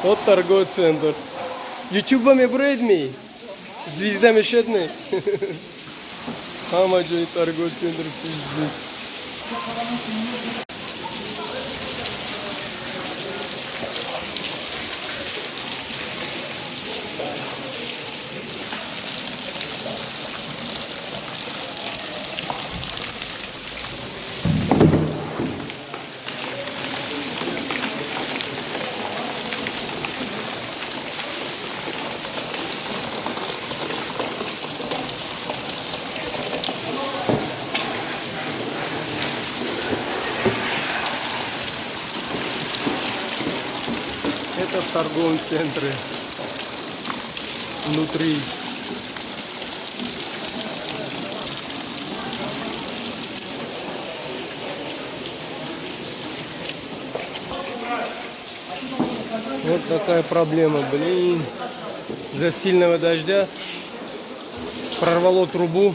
Вот торговый центр. YouTube'ами buraya mi? Звезда мешетный. Амаджи торговый центр пиздец. Это в торговом центре. Внутри. Вот такая проблема, блин. Из-за сильного дождя прорвало трубу.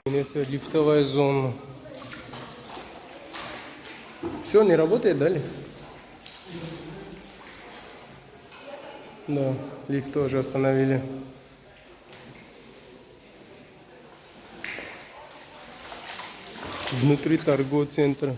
Это лифтовая зона. Все, не работает, да, лифт? Да, лифт тоже остановили. Внутри торгового центра.